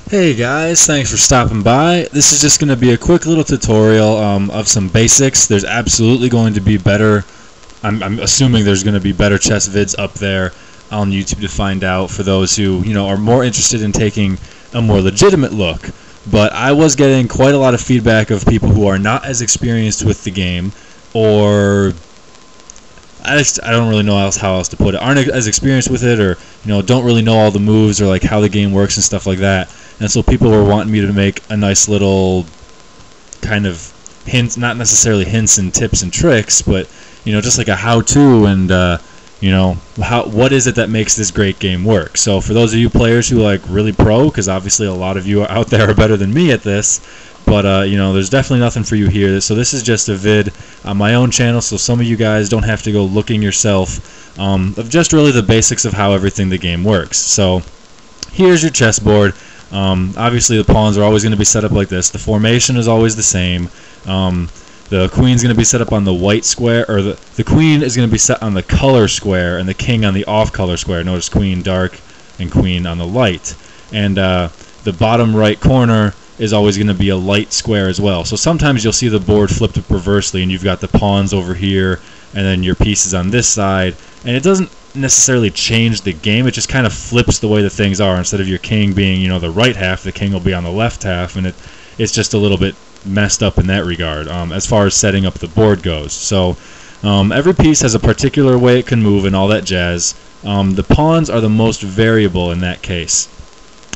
Hey guys, thanks for stopping by. This is just going to be a quick little tutorial of some basics. There's absolutely going to be better, I'm assuming there's going to be better chess vids up there on YouTube to find out for those who, are more interested in taking a more legitimate look. But I was getting quite a lot of feedback of people who are not as experienced with the game, or I don't really know how else to put it, aren't as experienced with it, or don't really know all the moves or like how the game works and stuff like that. And so people were wanting me to make a nice little kind of hints, not necessarily hints and tips and tricks, but just like a how-to and what is it that makes this great game work. So for those of you players who like really pro, because obviously a lot of you out there are better than me at this, but there's definitely nothing for you here. So this is just a vid on my own channel, so some of you guys don't have to go looking yourself, of just really the basics of how everything the game works. So here's your chessboard. Obviously the pawns are always going to be set up like this. The formation is always the same. The queen's going to be set up on the white square, or the queen is going to be set on the color square, and the king on the off color square. Notice queen dark and queen on the light. And the bottom right corner is always going to be a light square as well. So sometimes you'll see the board flipped up reversely, and you've got the pawns over here, and then your pieces on this side. And it doesn't necessarily change the game, it just kind of flips the way the things are. Instead of your king being the right half, the king will be on the left half, and it's just a little bit messed up in that regard as far as setting up the board goes. So every piece has a particular way it can move and all that jazz. The pawns are the most variable in that case.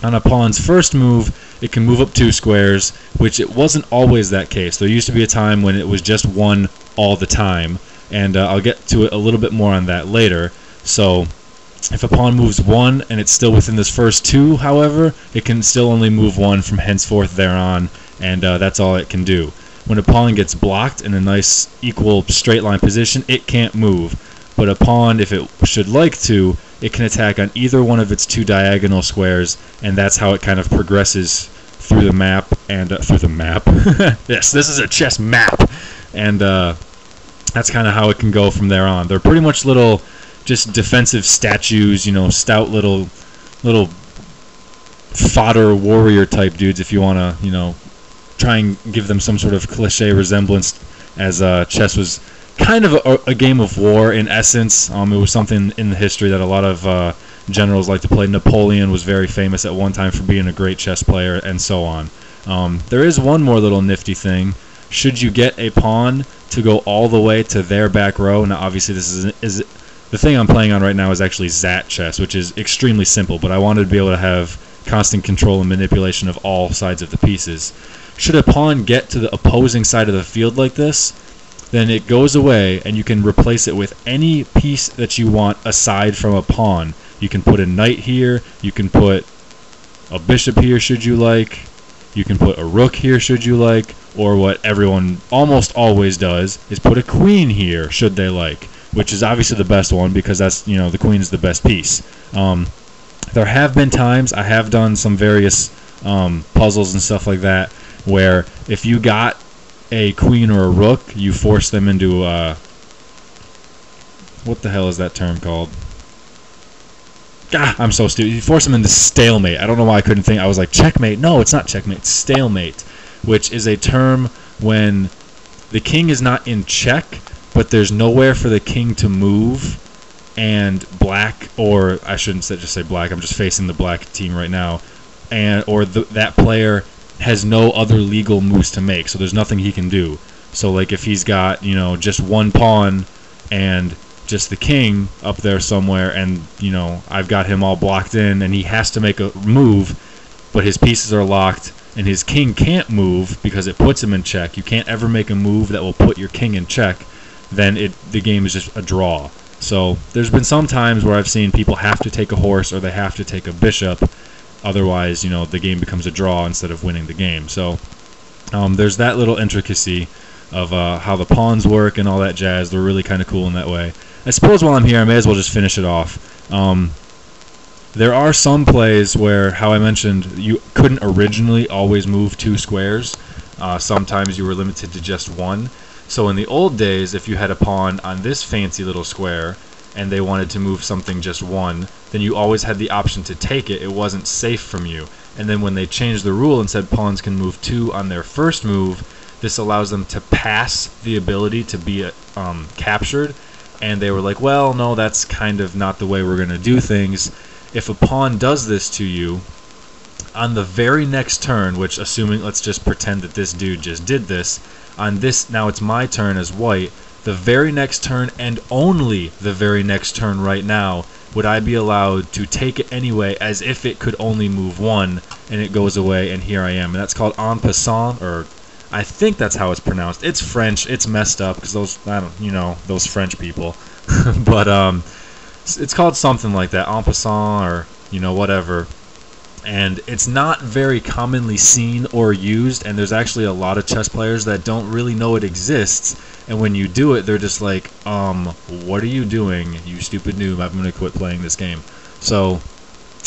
On a pawn's first move, it can move up 2 squares, which it wasn't always that case. There used to be a time when it was just 1 all the time, and I'll get to it a little bit more on that later. So if a pawn moves 1 and it's still within this first 2, however, it can still only move 1 from henceforth thereon, and that's all it can do. When a pawn gets blocked in a nice equal straight line position, it can't move. But a pawn, if it should like to, it can attack on either one of its 2 diagonal squares, and that's how it kind of progresses through the map. And through the map? Yes, this is a chess map! And that's kind of how it can go from there on. They're pretty much little just defensive statues, stout little fodder warrior type dudes, if you want to, try and give them some sort of cliche resemblance, as chess was kind of a game of war in essence. It was something in the history that a lot of generals like to play. Napoleon was very famous at one time for being a great chess player, and so on. There is one more little nifty thing. Should you get a pawn to go all the way to their back row, now obviously this is the thing I'm playing on right now is actually Zat chess, which is extremely simple, but I wanted to be able to have constant control and manipulation of all sides of the pieces. Should a pawn get to the opposing side of the field like this, then it goes away and you can replace it with any piece that you want aside from a pawn. You can put a knight here, you can put a bishop here should you like, you can put a rook here should you like, or what everyone almost always does is put a queen here should they like, which is obviously the best one because that's, the queen is the best piece. There have been times I have done some various puzzles and stuff like that where if you got a queen or a rook, you force them into what the hell is that term called? Ah, I'm so stupid. You force them into stalemate. I don't know why I couldn't think. I was like, checkmate. No, it's not checkmate. It's stalemate, which is a term when the king is not in check, but there's nowhere for the king to move, and black, or I shouldn't just say black, I'm just facing the black team right now, or that player has no other legal moves to make, so there's nothing he can do. So like if he's got, just 1 pawn and just the king up there somewhere, and I've got him all blocked in and he has to make a move, but his pieces are locked and his king can't move because it puts him in check. You can't ever make a move that will put your king in check. Then the game is just a draw. So there's been some times where I've seen people have to take a horse or they have to take a bishop, otherwise the game becomes a draw instead of winning the game. So there's that little intricacy of how the pawns work and all that jazz. They're really kind of cool in that way. I suppose while I'm here I may as well just finish it off. There are some plays where, how I mentioned, you couldn't originally always move 2 squares. Sometimes you were limited to just 1. So in the old days, if you had a pawn on this fancy little square, and they wanted to move something just 1, then you always had the option to take it. It wasn't safe from you. And then when they changed the rule and said pawns can move 2 on their first move, this allows them to pass the ability to be captured. And they were like, well, no, that's kind of not the way we're going to do things. If a pawn does this to you, on the very next turn, which assuming, let's just pretend that this dude just did this, on this, now it's my turn as white, the very next turn and only the very next turn right now would I be allowed to take it anyway as if it could only move 1, and it goes away, and here I am. And that's called en passant, or I think that's how it's pronounced. It's French. It's messed up because those, I don't, you know, those French people. But it's called something like that, en passant, or, you know, whatever. And it's not very commonly seen or used, and there's actually a lot of chess players that don't really know it exists, and when you do it, they're just like, what are you doing, you stupid noob, I'm going to quit playing this game. So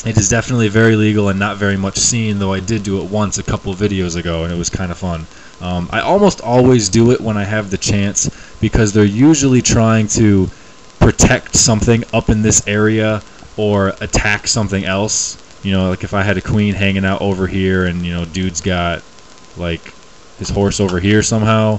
it is definitely very legal and not very much seen, though I did do it once a couple videos ago, and it was kind of fun. I almost always do it when I have the chance, because they're usually trying to protect something up in this area or attack something else. You know, like if I had a queen hanging out over here and, you know, dude's got, like, his horse over here somehow,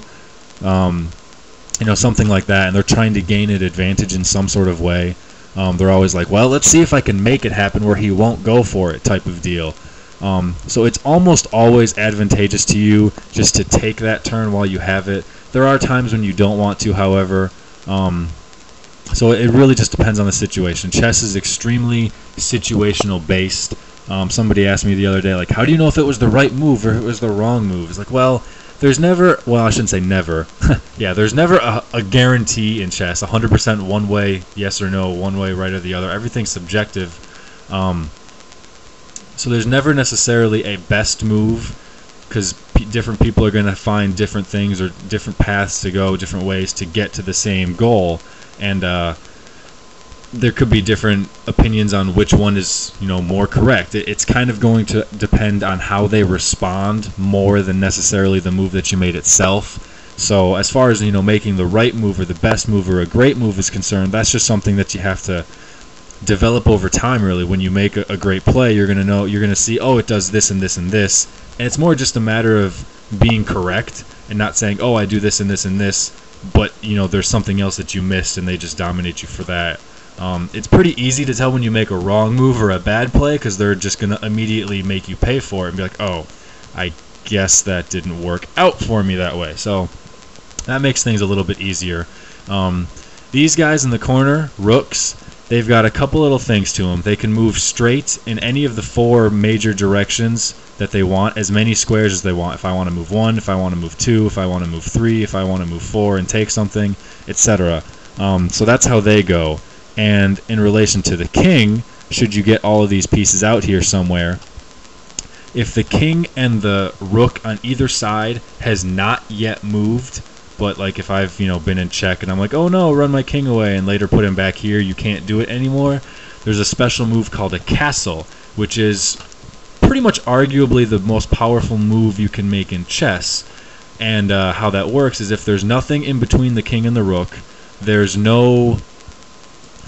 you know, something like that, and they're trying to gain an advantage in some sort of way. They're always like, well, let's see if I can make it happen where he won't go for it type of deal. So it's almost always advantageous to you just to take that turn while you have it. There are times when you don't want to, however. So it really just depends on the situation. Chess is extremely situational based. Somebody asked me the other day, like, how do you know if it was the right move or if it was the wrong move? It's like, well, there's never, well, I shouldn't say never. Yeah, there's never a guarantee in chess, 100% one way, yes or no, one way, right or the other. Everything's subjective. So there's never necessarily a best move, because different people are going to find different things or different paths to go, different ways to get to the same goal. And there could be different opinions on which one is, you know, more correct. It's kind of going to depend on how they respond more than necessarily the move that you made itself. So as far as, you know, making the right move or the best move or a great move is concerned, that's just something that you have to develop over time, really. When you make a great play, you're going to know, you're going to see, oh, it does this and this and this. And it's more just a matter of being correct and not saying, oh, I do this and this and this, but, you know, there's something else that you missed and they just dominate you for that. It's pretty easy to tell when you make a wrong move or a bad play, because they're just going to immediately make you pay for it and be like, oh, I guess that didn't work out for me that way. So that makes things a little bit easier. These guys in the corner, Rooks, they've got a couple little things to them. They can move straight in any of the 4 major directions that they want, as many squares as they want. If I want to move 1, if I want to move 2, if I want to move 3, if I want to move 4 and take something, etc. So that's how they go. And in relation to the king, should you get all of these pieces out here somewhere, if the king and the rook on either side has not yet moved, but like if I've, you know, been in check and I'm like, oh no, run my king away, and later put him back here, you can't do it anymore, there's a special move called a castle, which is pretty much arguably the most powerful move you can make in chess. And how that works is if there's nothing in between the king and the rook, there's no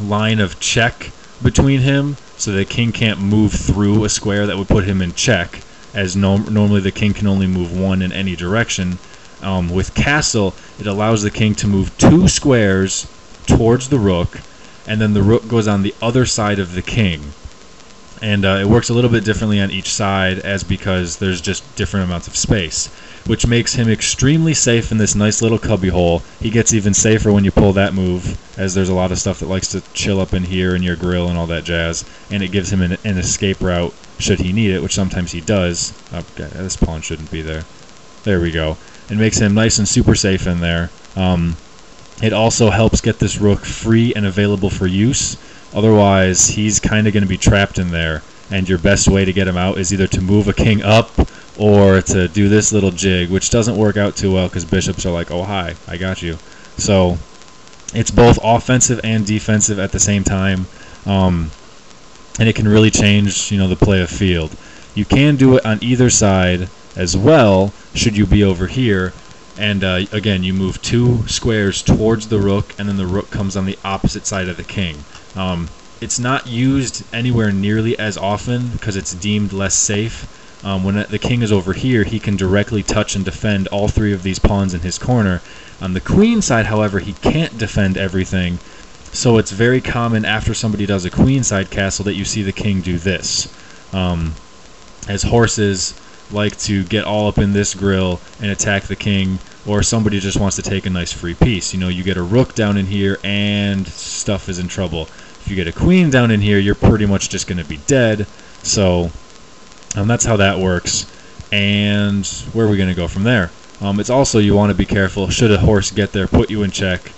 line of check between him, so the king can't move through a square that would put him in check, as normally the king can only move 1 in any direction. With castle, it allows the king to move 2 squares towards the rook, and then the rook goes on the other side of the king. And it works a little bit differently on each side, as because there's just different amounts of space, which makes him extremely safe in this nice little cubbyhole. He gets even safer when you pull that move, as there's a lot of stuff that likes to chill up in here in your grill and all that jazz, and it gives him an escape route should he need it, which sometimes he does. Oh, God, this pawn shouldn't be there. There we go. It makes him nice and super safe in there. It also helps get this rook free and available for use. Otherwise, he's kind of going to be trapped in there, and your best way to get him out is either to move a king up or to do this little jig, which doesn't work out too well because bishops are like, oh, hi, I got you. So it's both offensive and defensive at the same time, and it can really change, you know, the play of field. You can do it on either side as well, should you be over here, and again, you move 2 squares towards the rook, and then the rook comes on the opposite side of the king. It's not used anywhere nearly as often because it's deemed less safe. When the king is over here, he can directly touch and defend all 3 of these pawns in his corner. On the queen side, however, he can't defend everything, so it's very common after somebody does a queenside castle that you see the king do this. As horses like to get all up in this grill and attack the king, or somebody just wants to take a nice free piece. You know, you get a rook down in here and stuff is in trouble. If you get a queen down in here, you're pretty much just going to be dead. So that's how that works. And where are we going to go from there? It's also, you want to be careful. Should a horse get there, put you in check,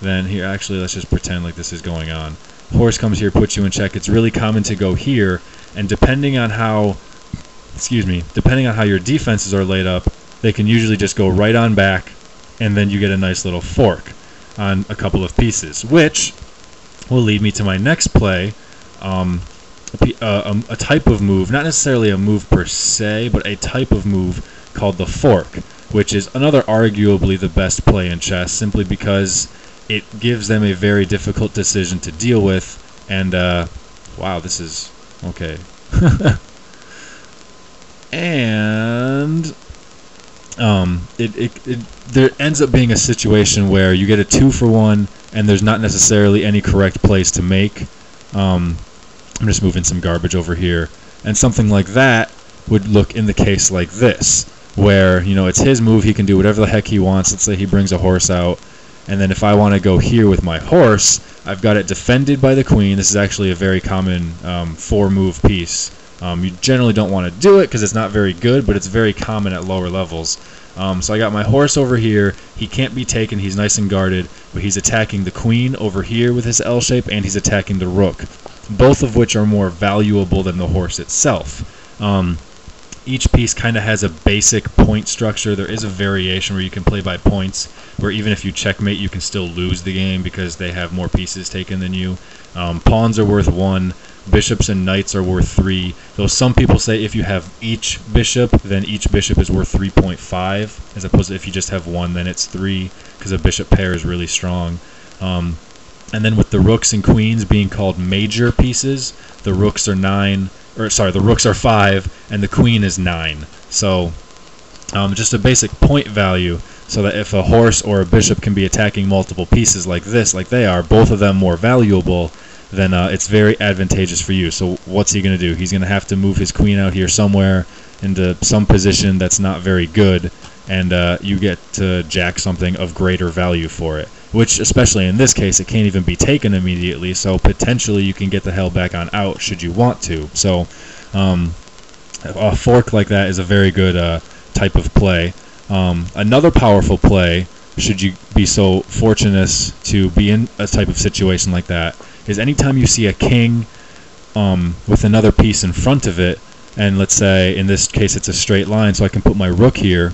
then here, actually, let's just pretend like this is going on. Horse comes here, puts you in check. It's really common to go here, and depending on how your defenses are laid up, they can usually just go right on back, and then you get a nice little fork on a couple of pieces, which will lead me to my next play, a type of move, not necessarily a move per se, but a type of move called the fork, which is another arguably the best play in chess, simply because it gives them a very difficult decision to deal with, and wow, this is okay. And there ends up being a situation where you get a 2-for-1 and there's not necessarily any correct plays to make. I'm just moving some garbage over here, and something like that would look in the case like this, where, you know, it's his move, he can do whatever the heck he wants. Let's say he brings a horse out, and then if I want to go here with my horse, I've got it defended by the queen. This is actually a very common 4-move piece. You generally don't want to do it because it's not very good, but it's very common at lower levels. So I got my horse over here. He can't be taken. He's nice and guarded, but he's attacking the queen over here with his L shape, and he's attacking the rook, both of which are more valuable than the horse itself. Each piece kind of has a basic point structure. There is a variation where you can play by points, where even if you checkmate, you can still lose the game because they have more pieces taken than you. Pawns are worth 1. Bishops and knights are worth 3. Though some people say if you have each bishop, then each bishop is worth 3.5, as opposed to if you just have 1, then it's 3, because a bishop pair is really strong. And then with the rooks and queens being called major pieces, the rooks are 9. The rooks are 5, and the queen is 9. So just a basic point value, so that if a horse or a bishop can be attacking multiple pieces like this, like they are, both of them more valuable, then it's very advantageous for you. So what's he going to do? He's going to have to move his queen out here somewhere into some position that's not very good, and you get to jack something of greater value for it, which, especially in this case, it can't even be taken immediately, so potentially you can get the hell back on out should you want to. So a fork like that is a very good type of play. Another powerful play, should you be so fortunate to be in a type of situation like that, is anytime you see a king with another piece in front of it, and let's say in this case it's a straight line, so I can put my rook here,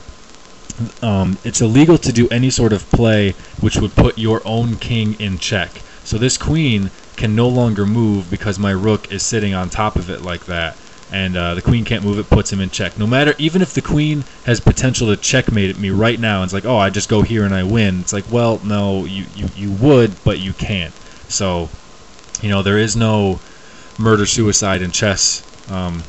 it's illegal to do any sort of play which would put your own king in check. So this queen can no longer move because my rook is sitting on top of it like that, and the queen can't move. It puts him in check. No matter, even if the queen has potential to checkmate me right now, and it's like, oh, I just go here and I win. It's like, well, no, you would, but you can't. So, you know, there is no murder-suicide in chess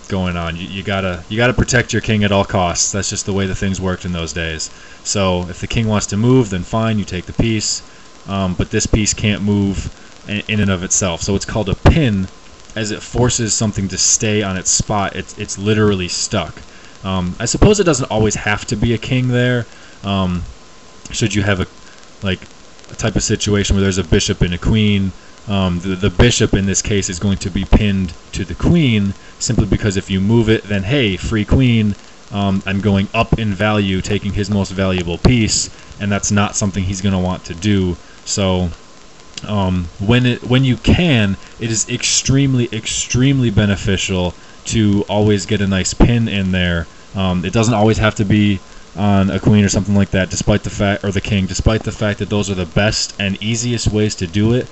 going on. You gotta protect your king at all costs. That's just the way the things worked in those days. So if the king wants to move, then fine, you take the piece. But this piece can't move in and of itself. So it's called a pin, as it forces something to stay on its spot. It's literally stuck. I suppose it doesn't always have to be a king there. Should you have a type of situation where there's a bishop and a queen, the bishop in this case is going to be pinned to the queen, simply because if you move it, then hey, free queen, I'm going up in value, taking his most valuable piece, and that's not something he's going to want to do. So when you can, it is extremely beneficial to always get a nice pin in there. It doesn't always have to be on a queen or something like that, despite the fact, or the king, despite the fact that those are the best and easiest ways to do it.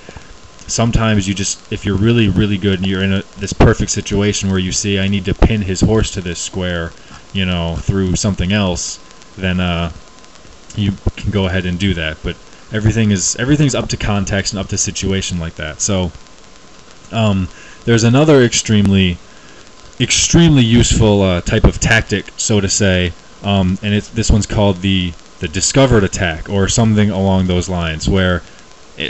Sometimes you just, if you're really good and you're in this perfect situation where you see I need to pin his horse to this square, you know, through something else, then you can go ahead and do that. But everything's up to context and up to situation like that. So there's another extremely useful type of tactic, so to say, and this one's called the discovered attack, or something along those lines, where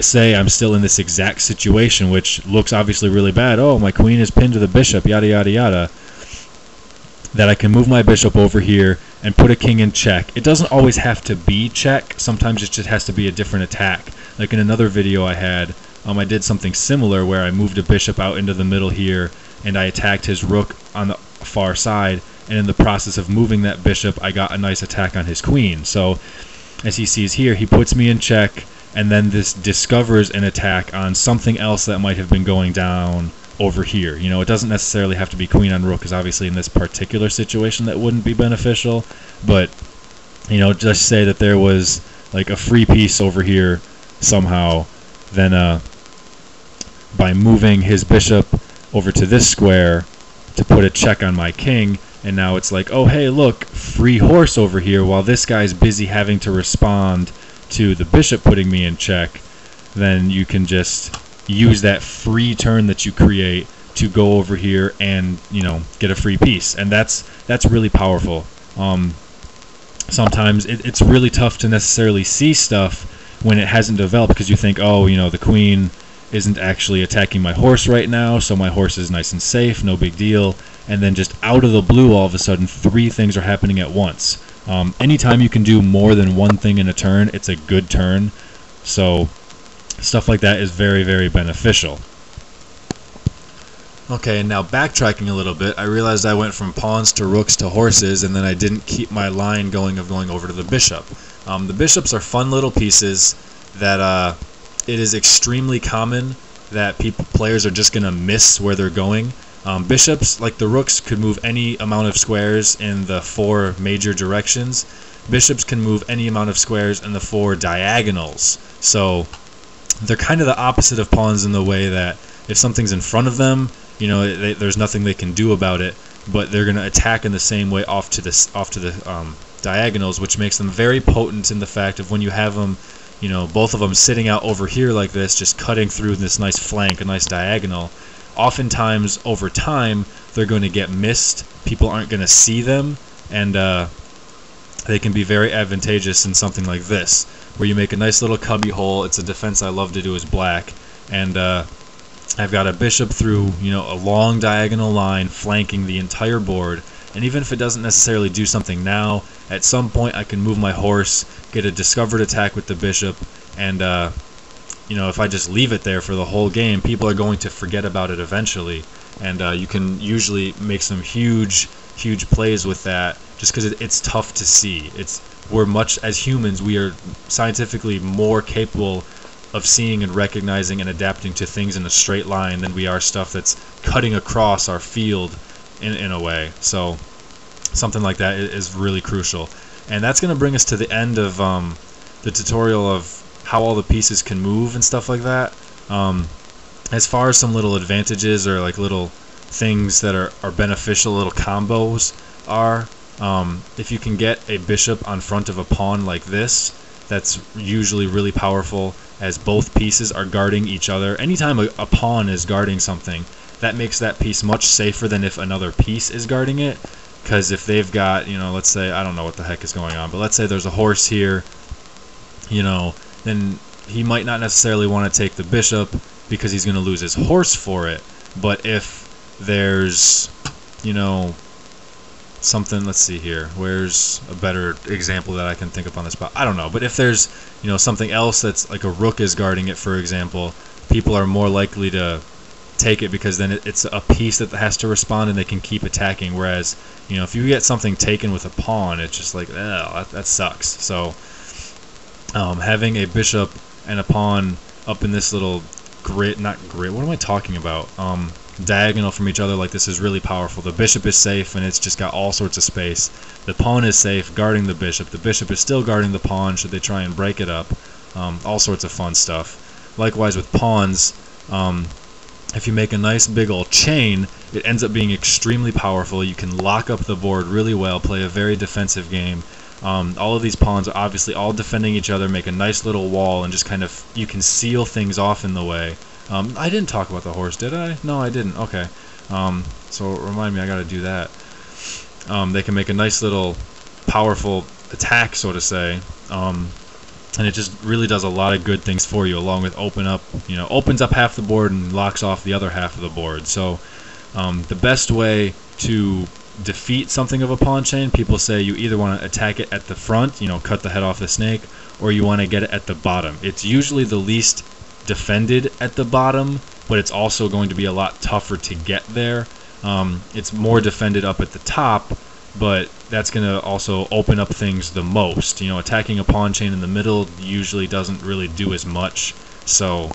say I'm still in this exact situation, which looks obviously really bad. Oh, my queen is pinned to the bishop, yada yada yada. That I can move my bishop over here and put a king in check. It doesn't always have to be check. Sometimes it just has to be a different attack. Like in another video I had, I did something similar where I moved a bishop out into the middle here, and I attacked his rook on the far side, and in the process of moving that bishop, I got a nice attack on his queen. So, as he sees here, he puts me in check, and then this discovers an attack on something else that might have been going down over here. You know, it doesn't necessarily have to be queen on rook, because obviously in this particular situation that wouldn't be beneficial, but, you know, just say that there was like a free piece over here somehow, then by moving his bishop over to this square to put a check on my king, and now it's like, oh hey, look, free horse over here, while this guy's busy having to respond to the bishop putting me in check, then you can just use that free turn that you create to go over here and, you know, get a free piece. And that's really powerful. Sometimes it's really tough to necessarily see stuff when it hasn't developed, because you think, oh, you know, the queen isn't actually attacking my horse right now, so my horse is nice and safe, no big deal. And then just out of the blue, all of a sudden, 3 things are happening at once. Anytime you can do more than one thing in a turn, it's a good turn. So stuff like that is very, very beneficial. Okay, and now backtracking a little bit, I realized I went from pawns to rooks to horses, and then I didn't keep my line going of going over to the bishop. The bishops are fun little pieces that it is extremely common that players are just going to miss where they're going. Bishops, like the rooks, could move any amount of squares in the 4 major directions. Bishops can move any amount of squares in the 4 diagonals. So they're kind of the opposite of pawns in the way that if something's in front of them, you know, there's nothing they can do about it, but they're going to attack in the same way off to the diagonals, which makes them very potent in the fact of when you have them, you know, both of them sitting out over here like this, just cutting through this nice flank, a nice diagonal. Oftentimes, over time, they're going to get missed. People aren't going to see them, and they can be very advantageous in something like this, where you make a nice little cubby hole. It's a defense I love to do as black, and I've got a bishop through, you know, a long diagonal line flanking the entire board. And even if it doesn't necessarily do something now, at some point I can move my horse, get a discovered attack with the bishop, and you know, if I just leave it there for the whole game, people are going to forget about it eventually. And you can usually make some huge plays with that, just because it's tough to see. We're much, as humans, we are scientifically more capable of seeing and recognizing and adapting to things in a straight line than we are stuff that's cutting across our field in a way. So something like that is really crucial. And that's going to bring us to the end of the tutorial of how all the pieces can move and stuff like that. As far as some little advantages or like little things that are beneficial, little combos are, if you can get a bishop on front of a pawn like this, that's usually really powerful, as both pieces are guarding each other. Anytime a pawn is guarding something, that makes that piece much safer than if another piece is guarding it. Because if they've got, you know, let's say, I don't know what the heck is going on, but let's say there's a horse here, you know, then he might not necessarily want to take the bishop because he's going to lose his horse for it. But if there's, you know, something, let's see here, where's a better example that I can think of on the spot? I don't know, but if there's, you know, something else that's like a rook is guarding it, for example, people are more likely to take it because then it's a piece that has to respond and they can keep attacking. Whereas, you know, if you get something taken with a pawn, it's just like, oh, that sucks. So having a bishop and a pawn up in this little grid, not grid, what am I talking about? Diagonal from each other like this is really powerful. The bishop is safe and it's just got all sorts of space. The pawn is safe guarding the bishop. The bishop is still guarding the pawn should they try and break it up. All sorts of fun stuff. Likewise with pawns, if you make a nice big old chain, it ends up being extremely powerful. You can lock up the board really well, play a very defensive game. All of these pawns are obviously all defending each other, make a nice little wall, and just kind of, you can seal things off in the way. I didn't talk about the horse, did I? No, I didn't. Okay. So remind me, I gotta do that. They can make a nice little powerful attack, so to say. And it just really does a lot of good things for you, along with opens up half the board and locks off the other half of the board. So the best way to defeat something of a pawn chain, people say you either want to attack it at the front, cut the head off the snake, or you want to get it at the bottom. It's usually the least defended at the bottom, but it's also going to be a lot tougher to get there. It's more defended up at the top, but that's going to also open up things the most. Attacking a pawn chain in the middle usually doesn't really do as much. So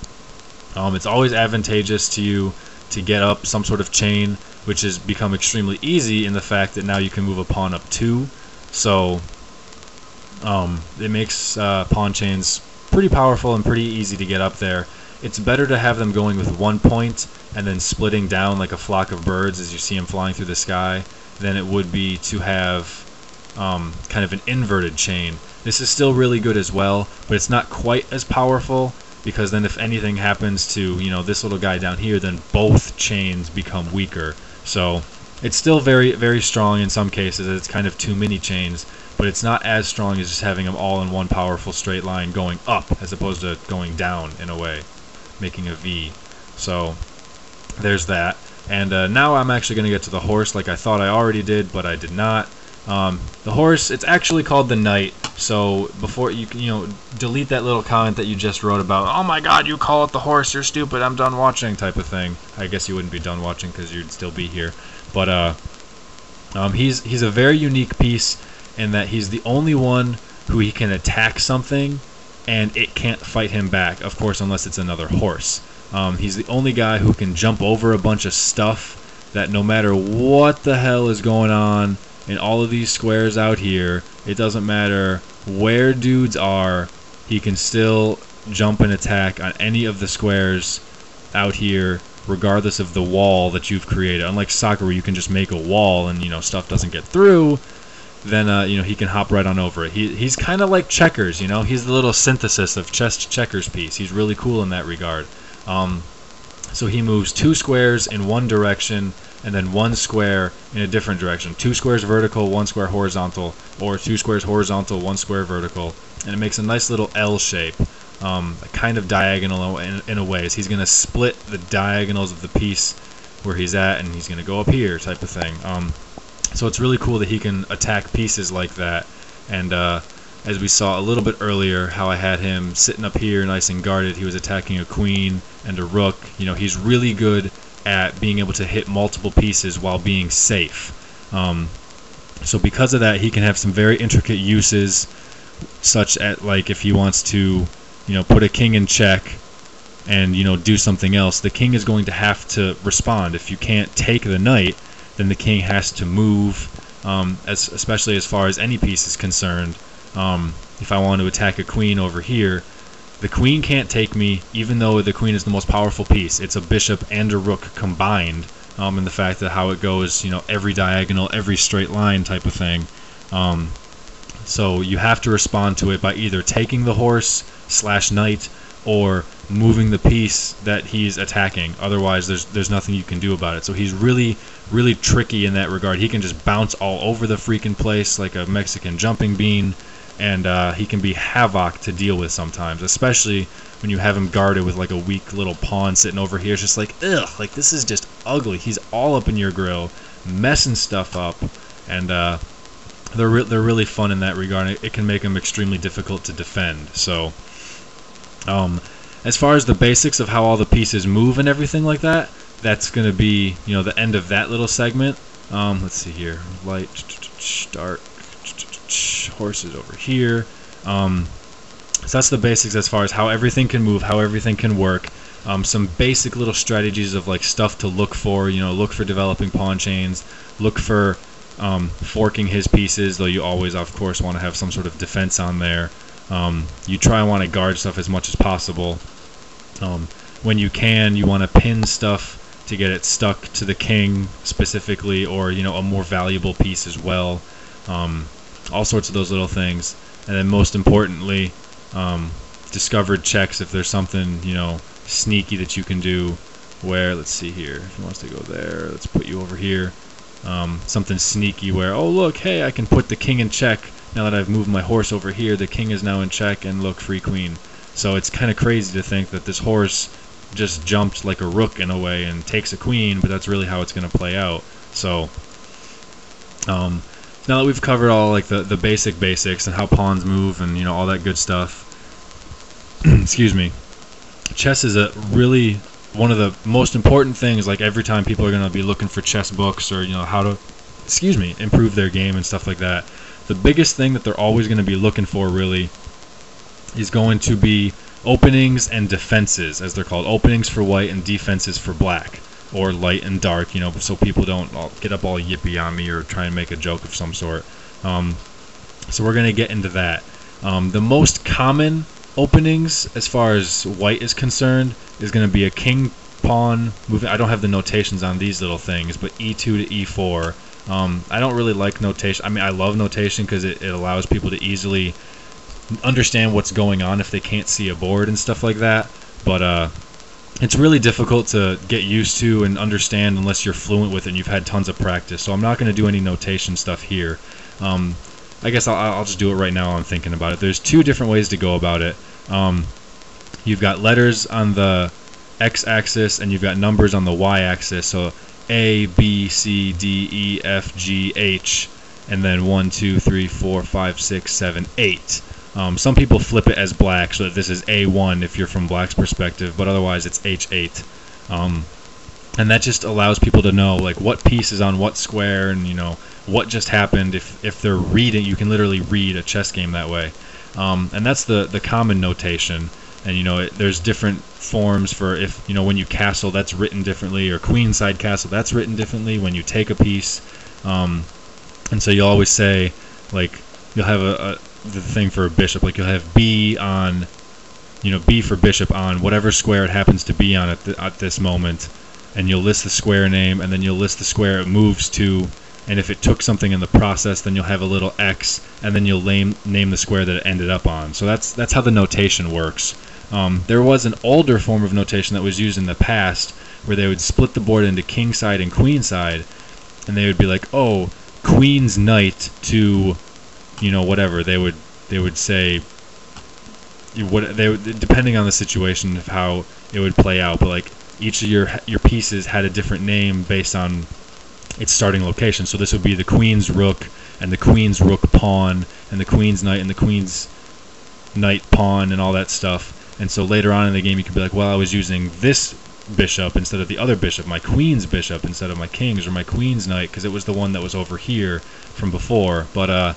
it's always advantageous to you to get up some sort of chain, which has become extremely easy in the fact that now you can move a pawn up 2. So it makes pawn chains pretty powerful and pretty easy to get up there. It's better to have them going with 1 point and then splitting down like a flock of birds as you see them flying through the sky than it would be to have kind of an inverted chain. This is still really good as well, but it's not quite as powerful, because then if anything happens to this little guy down here, then both chains become weaker. So it's still very, very strong in some cases. It's kind of too many chains, but it's not as strong as just having them all in one powerful straight line going up as opposed to going down in a way, making a V. So there's that. And now I'm actually going to get to the horse, like I thought I already did, but I did not. The horse, it's actually called the knight. So before you delete that little comment that you just wrote about, oh my god, you call it the horse, you're stupid, I'm done watching type of thing. I guess you wouldn't be done watching because you'd still be here. But he's a very unique piece in that he's the only one who he can attack something and it can't fight him back, of course, unless it's another horse. He's the only guy who can jump over a bunch of stuff that no matter what the hell is going on in all of these squares out here, it doesn't matter where dudes are, he can still jump and attack on any of the squares out here, regardless of the wall that you've created. Unlike soccer, where you can just make a wall and stuff doesn't get through, then he can hop right on over it. He's kind of like checkers, he's the little synthesis of checkers piece. He's really cool in that regard. So he moves 2 squares in one direction and then 1 square in a different direction. 2 squares vertical, 1 square horizontal, or 2 squares horizontal, 1 square vertical, and it makes a nice little L shape, kind of diagonal in a way. So he's going to split the diagonals of the piece where he's at, and he's going to go up here type of thing. So it's really cool that he can attack pieces like that. And as we saw a little bit earlier, how I had him sitting up here nice and guarded, he was attacking a queen and a rook. He's really good at being able to hit multiple pieces while being safe. So because of that, he can have some very intricate uses, such as like if he wants to put a king in check and do something else, the king is going to have to respond. If you can't take the knight, then the king has to move, especially as far as any piece is concerned. If I want to attack a queen over here, the queen can't take me, even though the queen is the most powerful piece. It's a bishop and a rook combined, in the fact that how it goes, every diagonal, every straight line type of thing. So you have to respond to it by either taking the horse / knight or moving the piece that he's attacking. Otherwise, there's nothing you can do about it. So he's really, really tricky in that regard. He can just bounce all over the freaking place like a Mexican jumping bean. And he can be havoc to deal with sometimes, especially when you have him guarded with like a weak little pawn sitting over here. It's just like, ugh, like this is just ugly. He's all up in your grill, messing stuff up, and they're really fun in that regard. It can make them extremely difficult to defend. So, as far as the basics of how all the pieces move and everything like that, that's going to be the end of that little segment. Let's see here, light, dark. Horses over here. So that's the basics as far as how everything can move, how everything can work. Some basic little strategies of like stuff to look for. Look for developing pawn chains. Look for forking his pieces, though you always, of course, want to have some sort of defense on there. You try and want to guard stuff as much as possible. When you can, you want to pin stuff to get it stuck to the king specifically, or a more valuable piece as well. all sorts of those little things. And then most importantly, discovered checks, if there's something, you know, sneaky that you can do, where, let's see here, if he wants to go there, let's put you over here. Something sneaky where, oh look, hey, I can put the king in check. Now that I've moved my horse over here, the king is now in check, and look, free queen. So it's kind of crazy to think that this horse just jumped like a rook in a way and takes a queen, but that's really how it's going to play out. So now that we've covered all like the basics and how pawns move and, you know, all that good stuff, excuse me, chess is a really one of the most important things. Like every time people are going to be looking for chess books or, you know, how to, excuse me, improve their game and stuff like that, the biggest thing that they're always going to be looking for really is going to be openings and defenses, as they're called. Openings for white and defenses for black, or light and dark, you know, so people don't get up all yippy on me or try and make a joke of some sort. So we're going to get into that. The most common openings as far as white is concerned is going to be a king pawn moving. I don't have the notations on these little things, but e2 to e4. I don't really like notation. I mean, I love notation because it allows people to easily understand what's going on if they can't see a board and stuff like that, but it's really difficult to get used to and understand unless you're fluent with it and you've had tons of practice. So I'm not going to do any notation stuff here. I guess I'll just do it right now while I'm thinking about it. There's two different ways to go about it. You've got letters on the x-axis and you've got numbers on the y-axis. So A, B, C, D, E, F, G, H, and then 1, 2, 3, 4, 5, 6, 7, 8. Some people flip it as black, so that this is A1 if you're from black's perspective, but otherwise it's H8. And that just allows people to know like what piece is on what square, and you know what just happened. If they're reading, you can literally read a chess game that way. And that's the common notation. And you know there's different forms for, if you know, when you castle, that's written differently, or queenside castle, that's written differently when you take a piece. And so you always say, like, you'll have the thing for a bishop, like you'll have B on, you know, B for bishop on whatever square it happens to be on at this moment, and you'll list the square name, and then you'll list the square it moves to, and if it took something in the process, then you'll have a little X, and then you'll name the square that it ended up on. So that's how the notation works. There was an older form of notation that was used in the past where they would split the board into king side and queen side, and they would be like, oh, queen's knight to, you know, whatever. They would say what they would, depending on the situation of how it would play out, but like each of your pieces had a different name based on its starting location. So this would be the queen's rook and the queen's rook pawn and the queen's knight and the queen's knight pawn and all that stuff. And so later on in the game you could be like, well, I was using this bishop instead of the other bishop, my queen's bishop instead of my king's, or my queen's knight, because it was the one that was over here from before. But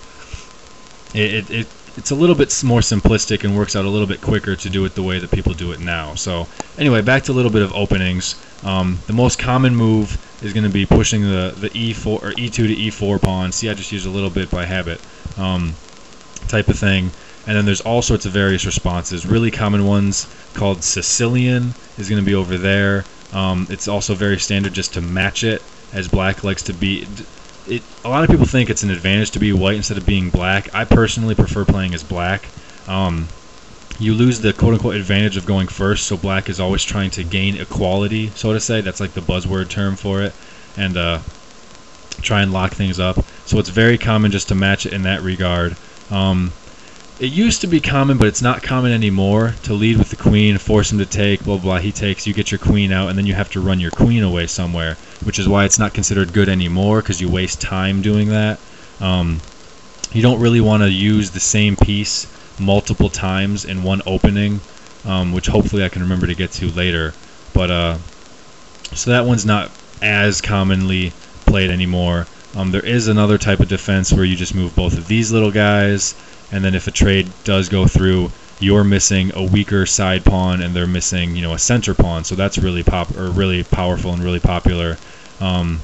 it's a little bit more simplistic and works out a little bit quicker to do it the way that people do it now. So anyway, back to a little bit of openings. The most common move is going to be pushing the e4 or e2 to e4 pawn. See, I just used a little bit by habit, type of thing. And then there's all sorts of various responses. Really common ones called Sicilian is going to be over there. It's also very standard just to match it, as black likes to be. A lot of people think it's an advantage to be white instead of being black. I personally prefer playing as black. You lose the quote-unquote advantage of going first, so black is always trying to gain equality, so to say. That's like the buzzword term for it, and try and lock things up. So it's very common just to match it in that regard. It used to be common, but it's not common anymore, to lead with the queen, force him to take, blah, blah, he takes, you get your queen out, and then you have to run your queen away somewhere, which is why it's not considered good anymore, because you waste time doing that. You don't really want to use the same piece multiple times in one opening, which hopefully I can remember to get to later. But so that one's not as commonly played anymore. There is another type of defense where you just move both of these little guys, and then if a trade does go through, you're missing a weaker side pawn and they're missing, you know, a center pawn. So that's really powerful and really popular. And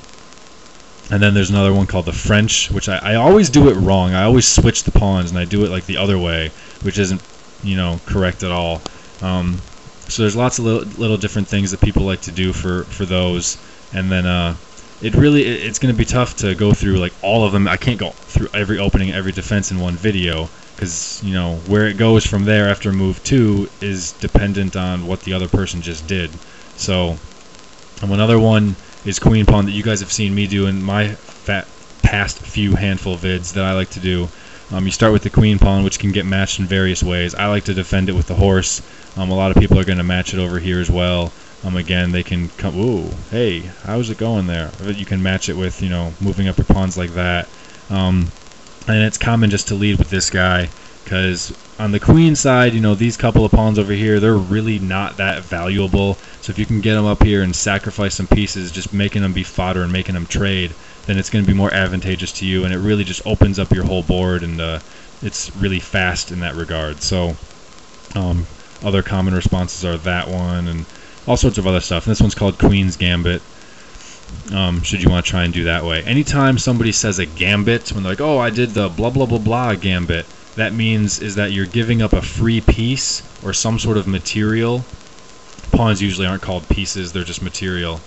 then there's another one called the French, which I always do it wrong. I always switch the pawns and I do it like the other way, which isn't, you know, correct at all. So there's lots of little different things that people like to do for those. And then it's going to be tough to go through like all of them. I can't go through every opening, every defense in one video, because you know where it goes from there after move 2 is dependent on what the other person just did. So another one is queen pawn that you guys have seen me do in my past few handful vids that I like to do. You start with the queen pawn, which can get matched in various ways. I like to defend it with the horse. A lot of people are going to match it over here as well. Again, they can come. Ooh, hey, how's it going there? You can match it with, you know, moving up your pawns like that. And it's common just to lead with this guy, because on the queen side, you know, these couple of pawns over here, they're really not that valuable. So if you can get them up here and sacrifice some pieces, just making them be fodder and making them trade, then it's going to be more advantageous to you, and it really just opens up your whole board, and it's really fast in that regard. So other common responses are that one and all sorts of other stuff. And this one's called Kings Gambit. Should you want to try and do that way. Anytime somebody says a gambit, when they're like, oh, I did the blah blah blah blah gambit, that means is that you're giving up a free piece or some sort of material. Pawns usually aren't called pieces, they're just material.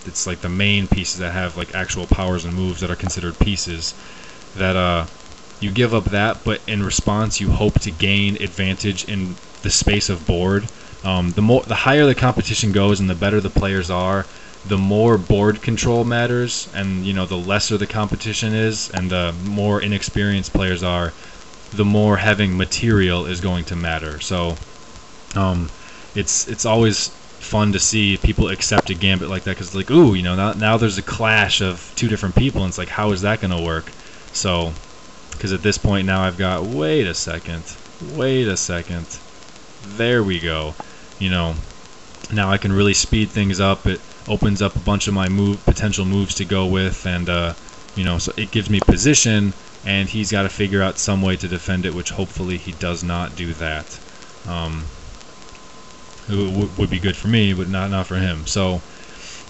It's like the main pieces that have like actual powers and moves that are considered pieces. That you give up that, but in response you hope to gain advantage in the space of board. The higher the competition goes and the better the players are, the more board control matters, and you know, the lesser the competition is and the more inexperienced players are, the more having material is going to matter. So it's always fun to see people accept a gambit like that, because like, ooh, you know, now there's a clash of two different people, and it's like, how is that going to work? So because at this point now I've got, wait a second, there we go. You know, now I can really speed things up. It opens up a bunch of my potential moves to go with, and you know, so it gives me position, and he's got to figure out some way to defend it, which hopefully he does not do that. It would be good for me, but not for him. So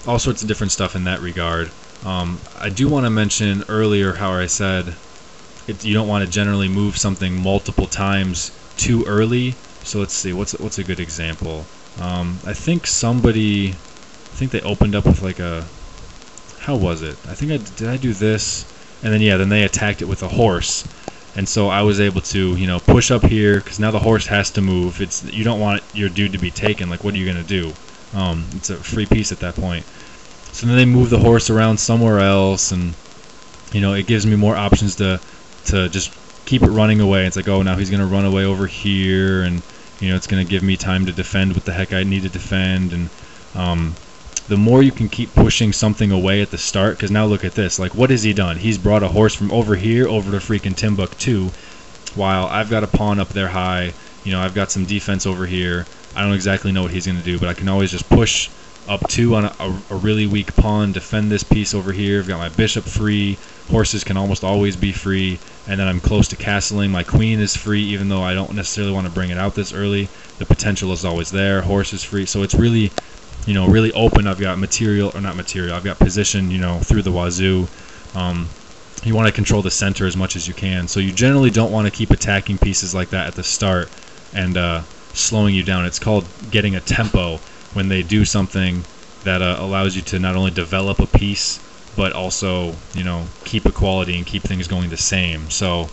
all sorts of different stuff in that regard. I do want to mention earlier how I said you don't want to generally move something multiple times too early. So let's see, what's a good example? I think they opened up with like a, how was it? I think did I do this? And then then they attacked it with a horse. And so I was able to, you know, push up here, because now the horse has to move. You don't want your dude to be taken. Like, what are you going to do? It's a free piece at that point. So then they move the horse around somewhere else, and you know, it gives me more options to just keep it running away. It's like, oh, now he's going to run away over here, and you know, it's going to give me time to defend what the heck I need to defend. And the more you can keep pushing something away at the start, because now look at this, like, what has he done? He's brought a horse from over here over to freaking Timbuktu, while I've got a pawn up there high. You know, I've got some defense over here. I don't exactly know what he's going to do, but I can always just push up 2 on a really weak pawn, defend this piece over here. I've got my bishop free. Horses can almost always be free, and then I'm close to castling. My queen is free, even though I don't necessarily want to bring it out this early. The potential is always there. Horse is free, so it's really, you know, really open. I've got material, or not material, I've got position, you know, through the wazoo. You want to control the center as much as you can, so you generally don't want to keep attacking pieces like that at the start and slowing you down. It's called getting a tempo when they do something that allows you to not only develop a piece, but also, you know, keep equality and keep things going the same. So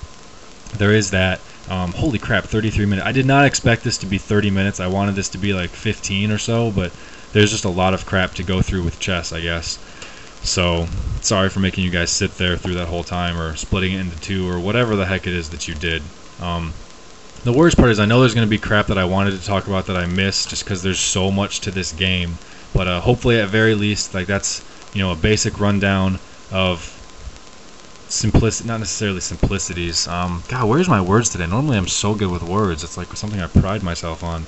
there is that. Holy crap, 33 minutes. I did not expect this to be 30 minutes. I wanted this to be like 15 or so, but there's just a lot of crap to go through with chess, I guess. So sorry for making you guys sit there through that whole time, or splitting it into 2, or whatever the heck it is that you did. The worst part is I know there's going to be crap that I wanted to talk about that I missed, just because there's so much to this game. But hopefully, at very least, like, that's, you know, a basic rundown of not necessarily simplicities. God, where's my words today? Normally I'm so good with words. It's like something I pride myself on.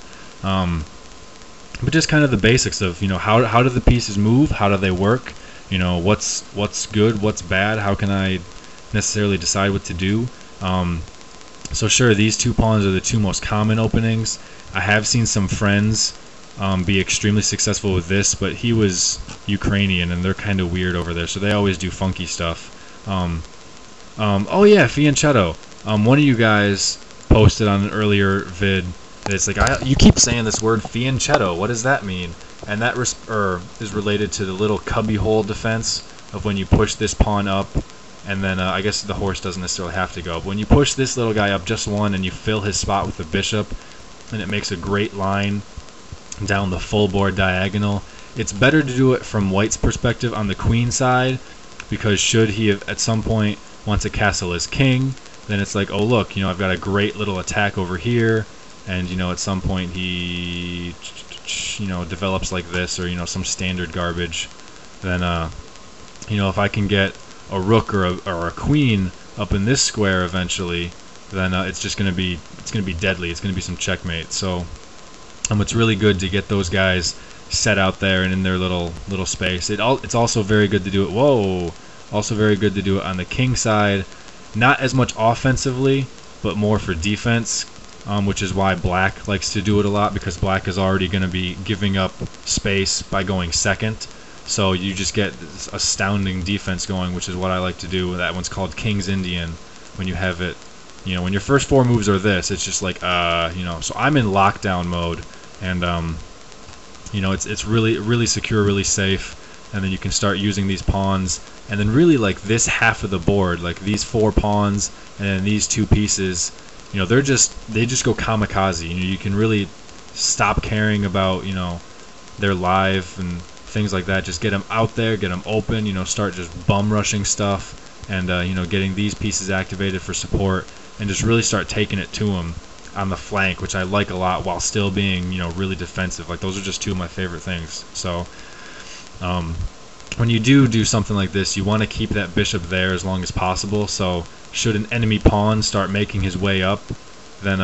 But just kind of the basics of, you know, how do the pieces move? How do they work? You know, what's good? What's bad? How can I necessarily decide what to do? So sure, these 2 pawns are the 2 most common openings. I have seen some friends be extremely successful with this, but he was Ukrainian, and they're kind of weird over there, so they always do funky stuff. Oh yeah, Fianchetto. One of you guys posted on an earlier vid that it's like, you keep saying this word Fianchetto. What does that mean? And that is related to the little cubbyhole defense, of when you push this pawn up, and then I guess the horse doesn't necessarily have to go, but when you push this little guy up just one and you fill his spot with the bishop, and it makes a great line down the full board diagonal. It's better to do it from white's perspective on the queen side, because should he have at some point want to castle his king, then it's like, oh look, I've got a great little attack over here, and at some point he develops like this, or some standard garbage, then if I can get a rook or a queen up in this square eventually, then it's just gonna be deadly. It's gonna be some checkmate. So it's really good to get those guys set out there and in their little space. It's also very good to do it. Whoa! Also very good to do it on the king side, not as much offensively, but more for defense, which is why black likes to do it a lot, because black is already going to be giving up space by going second. So you just get this astounding defense going, which is what I like to do. That one's called King's Indian. When you have it, when your first 4 moves are this, it's just like, So I'm in lockdown mode, and it's really secure, really safe. And then you can start using these pawns, and then really like this half of the board, like these 4 pawns and then these 2 pieces, they just go kamikaze. You can really stop caring about their live and things like that. Just get them out there, get them open, start just bum rushing stuff, and getting these pieces activated for support, and just really start taking it to them on the flank, which I like a lot, while still being really defensive. Like, those are just 2 of my favorite things. So when you do something like this, you want to keep that bishop there as long as possible. So should an enemy pawn start making his way up, then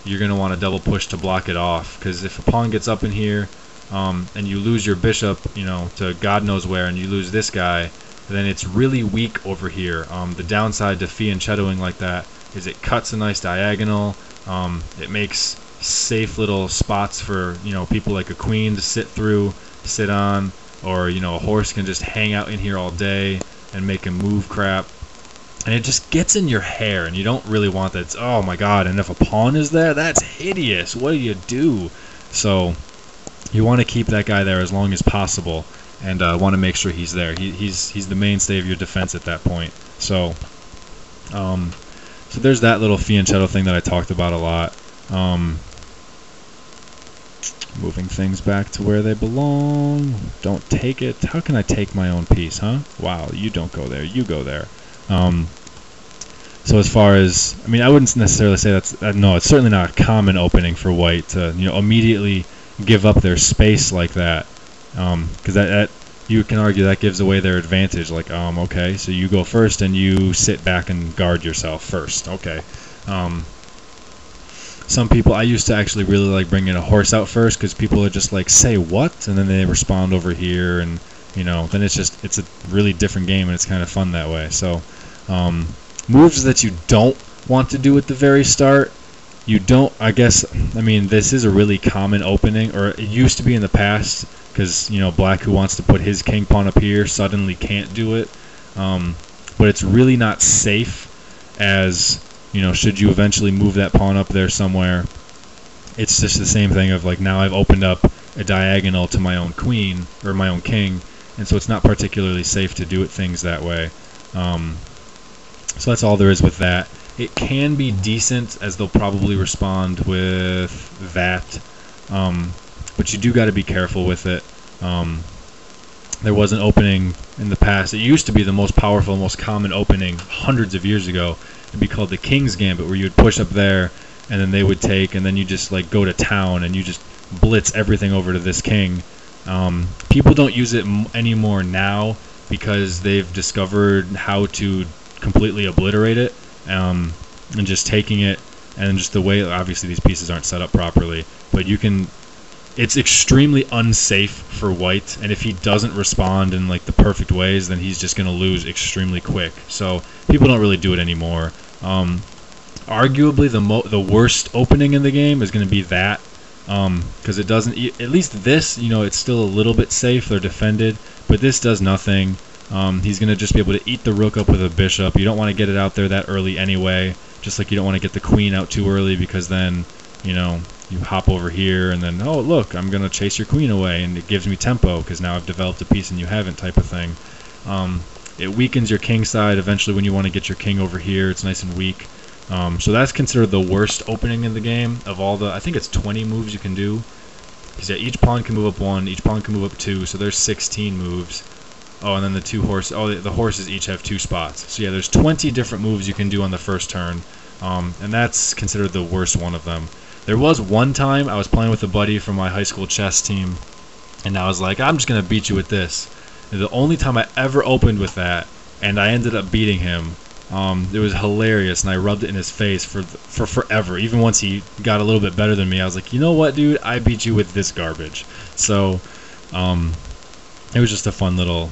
you're going to want to double push to block it off, because if a pawn gets up in here and you lose your bishop to God knows where, and you lose this guy, then it's really weak over here. The downside to fianchettoing like that is it cuts a nice diagonal. It makes safe little spots for people like a queen to sit on, or a horse can just hang out in here all day and make him move crap, and it just gets in your hair, and you don't really want that. Oh my god, and if a pawn is there, that's hideous. What do? So you want to keep that guy there as long as possible, and want to make sure he's there. He's the mainstay of your defense at that point. So so there's that little fianchetto thing that I talked about a lot. Moving things back to where they belong. Don't take it. How can I take my own piece, huh? Wow, you don't go there. You go there. So as far as, I wouldn't necessarily say that's, no, it's certainly not a common opening for white to, immediately give up their space like that. Because that you can argue that gives away their advantage. Like, okay, so you go first and you sit back and guard yourself first. Okay. Some people, I used to actually really like bringing a horse out first, because people are just like, say what? And then they respond over here, and then it's a really different game, and it's kind of fun that way. So moves that you don't want to do at the very start, you don't, this is a really common opening, or it used to be in the past, because black, who wants to put his king pawn up here, suddenly can't do it. But it's really not safe, as should you eventually move that pawn up there somewhere, it's just the same thing of like, now I've opened up a diagonal to my own queen, or my own king, and so it's not particularly safe to do things that way. So that's all there is with that. It can be decent, as they'll probably respond with that, but you do got to be careful with it. There was an opening in the past. It used to be the most powerful, most common opening hundreds of years ago. It'd be called the Kings Gambit, where you would push up there, and then they would take, and then you just like go to town, and you just blitz everything over to this king. People don't use it anymore now, because they've discovered how to completely obliterate it, and just taking it, and just the way, obviously these pieces aren't set up properly, but you can, it's extremely unsafe for white, and if he doesn't respond in like the perfect ways, then he's just going to lose extremely quick. So people don't really do it anymore. Arguably the worst opening in the game is going to be that, because it doesn't, at least this, it's still a little bit safe, they're defended, but this does nothing. He's going to just be able to eat the rook up with a bishop. You don't want to get it out there that early anyway, just like you don't want to get the queen out too early, because then you hop over here, and then, oh look, I'm going to chase your queen away, and it gives me tempo, because now I've developed a piece and you haven't, type of thing. It weakens your king side eventually when you want to get your king over here. It's nice and weak. So that's considered the worst opening in the game of all the, I think it's 20 moves you can do. Because yeah, each pawn can move up 1, each pawn can move up 2, so there's 16 moves. Oh, and then the 2 horses, oh, the horses each have 2 spots. So yeah, there's 20 different moves you can do on the first turn, and that's considered the worst one of them. There was one time I was playing with a buddy from my high school chess team, and I was like, I'm just going to beat you with this. And the only time I ever opened with that, and I ended up beating him, it was hilarious, and I rubbed it in his face for forever. Even once he got a little bit better than me, I was like, you know what, dude, I beat you with this garbage. So, it was just a fun little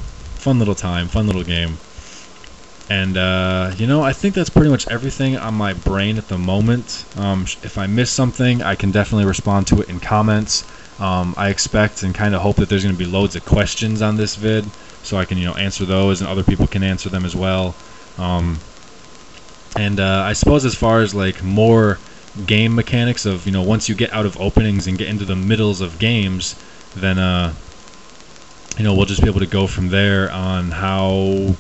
time, fun little game. And you know, I think that's pretty much everything on my brain at the moment. If I miss something, I can definitely respond to it in comments. I expect and kind of hope that there's going to be loads of questions on this vid, so I can, you know, answer those, and other people can answer them as well. I suppose as far as like more game mechanics of, you know, once you get out of openings and get into the middles of games, then you know, we'll just be able to go from there on how.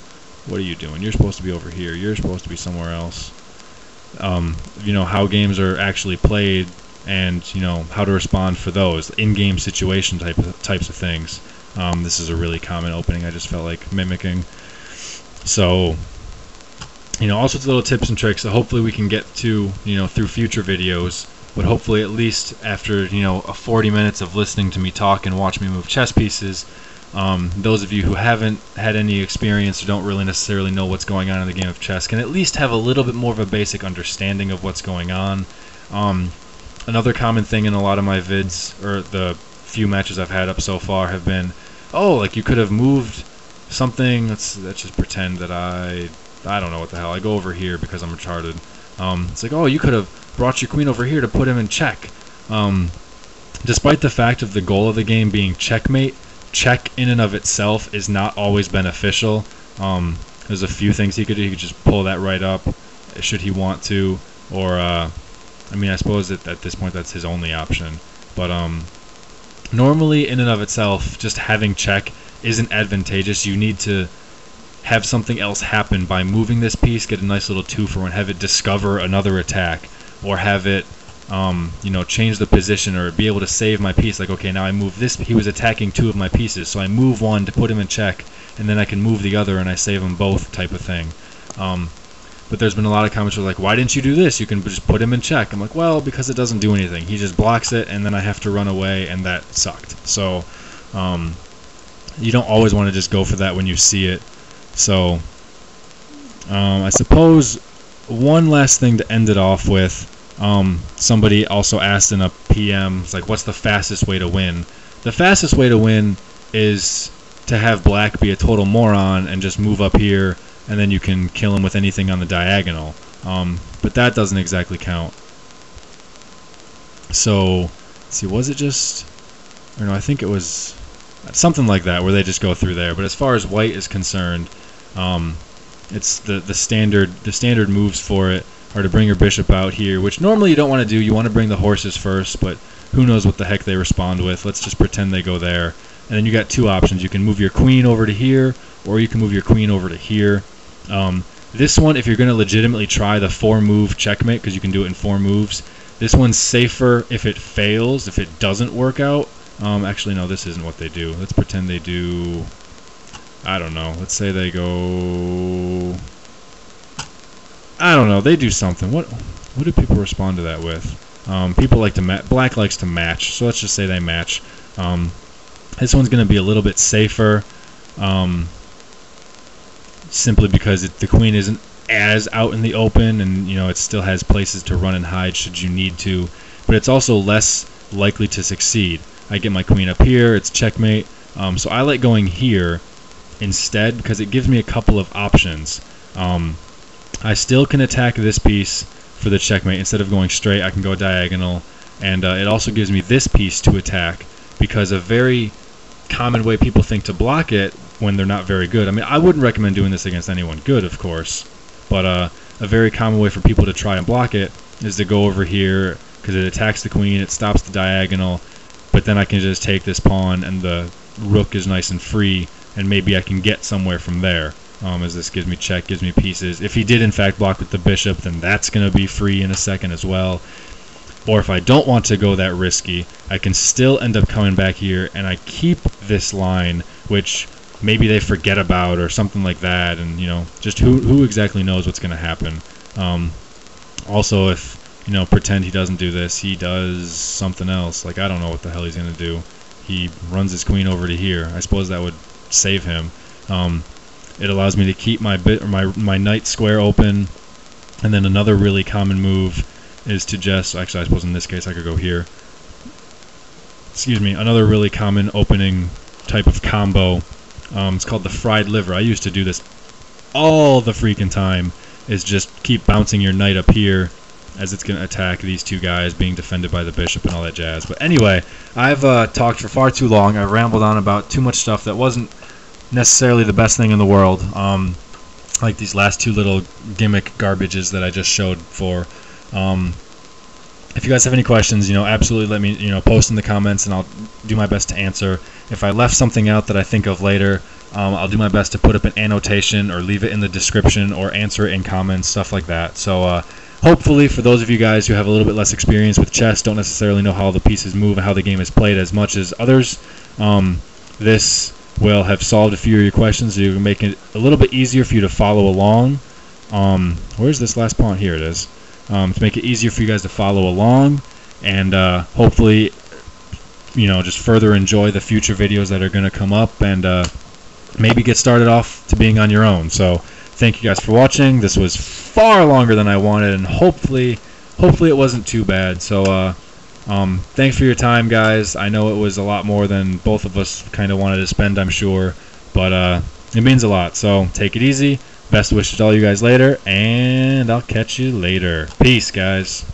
What are you doing? You're supposed to be over here. You're supposed to be somewhere else. You know, how games are actually played, and you know how to respond for those in-game situation types of things. This is a really common opening. I just felt like mimicking. So, you know, all sorts of little tips and tricks that hopefully we can get to, you know, through future videos. But hopefully, at least after, you know, 40 minutes of listening to me talk and watch me move chess pieces. Those of you who haven't had any experience or don't really necessarily know what's going on in the game of chess can at least have a little bit more of a basic understanding of what's going on. Another common thing in a lot of my vids, or the few matches I've had up so far, have been, oh, like you could have moved something. Let's just pretend that I don't know what the hell. I go over here because I'm retarded. It's like, oh, you could have brought your queen over here to put him in check. Despite the fact of the goal of the game being checkmate, check in and of itself is not always beneficial. There's a few things he could do. He could just pull that right up, should he want to, or I mean, I suppose that at this point that's his only option. But normally, in and of itself, just having check isn't advantageous. You need to have something else happen by moving this piece, get a nice little 2-for-1, have it discover another attack, or have it you know, change the position, or be able to save my piece. Like, okay, now I move this. He was attacking 2 of my pieces, so I move one to put him in check, and then I can move the other and I save them both, type of thing. But there's been a lot of comments where like, why didn't you do this? You can just put him in check. I'm like, well, because it doesn't do anything. He just blocks it, and then I have to run away, and that sucked. So you don't always want to just go for that when you see it. So I suppose one last thing to end it off with. Somebody also asked in a PM, it's like, what's the fastest way to win? The fastest way to win is to have black be a total moron and just move up here, and then you can kill him with anything on the diagonal. But that doesn't exactly count. So, let's see, was it just, or no, I think it was something like that, where they just go through there. But as far as white is concerned, it's the standard moves for it are to bring your bishop out here, which normally you don't want to do. You want to bring the horses first, but who knows what the heck they respond with. Let's just pretend they go there. And then you got 2 options. You can move your queen over to here, or you can move your queen over to here. This one, if you're going to legitimately try the 4-move checkmate, because you can do it in 4 moves, this one's safer if it fails, if it doesn't work out. Actually, no, this isn't what they do. Let's pretend they do, I don't know. Let's say they go, I don't know. They do something. What do people respond to that with? People like to black likes to match, so let's just say they match. This one's going to be a little bit safer, simply because the queen isn't as out in the open, and you know it still has places to run and hide should you need to. But it's also less likely to succeed. I get my queen up here. It's checkmate. So I like going here instead because it gives me a couple of options. I still can attack this piece for the checkmate. Instead of going straight, I can go diagonal, and it also gives me this piece to attack, because a very common way people think to block it when they're not very good. I mean, I wouldn't recommend doing this against anyone good, of course, but a very common way for people to try and block it is to go over here, because it attacks the queen, it stops the diagonal, but then I can just take this pawn, and the rook is nice and free and maybe I can get somewhere from there. As this gives me check, gives me pieces. If he did in fact block with the bishop, then that's going to be free in a second as well. Or if I don't want to go that risky, I can still end up coming back here, and I keep this line, which maybe they forget about or something like that, and just who exactly knows what's going to happen. Also, if pretend he doesn't do this, he does something else. Like, I don't know what the hell he's going to do. He runs his queen over to here. I suppose that would save him. It allows me to keep my knight square open, and then another really common move is to just, actually I suppose in this case I could go here. Excuse me, another really common opening type of combo. It's called the fried liver. I used to do this all the freaking time, is just keep bouncing your knight up here as it's going to attack these two guys being defended by the bishop and all that jazz. But anyway, I've talked for far too long. I've rambled on about too much stuff that wasn't necessarily the best thing in the world, like these last two little gimmick garbages that I just showed for. If you guys have any questions, absolutely let me, post in the comments, and I'll do my best to answer. If I left something out that I think of later, I'll do my best to put up an annotation or leave it in the description or answer it in comments, stuff like that. So hopefully for those of you guys who have a little bit less experience with chess, don't necessarily know how the pieces move and how the game is played as much as others, this will have solved a few of your questions, so you can make it a little bit easier for you to follow along. Where's this last pawn? Here it is. To make it easier for you guys to follow along, and hopefully, just further enjoy the future videos that are going to come up, and maybe get started off to being on your own. So thank you guys for watching. This was far longer than I wanted, and hopefully it wasn't too bad. So thanks for your time, guys. I know it was a lot more than both of us kind of wanted to spend, I'm sure, but it means a lot. So take it easy. Best wishes to all you guys later, and I'll catch you later. Peace, guys.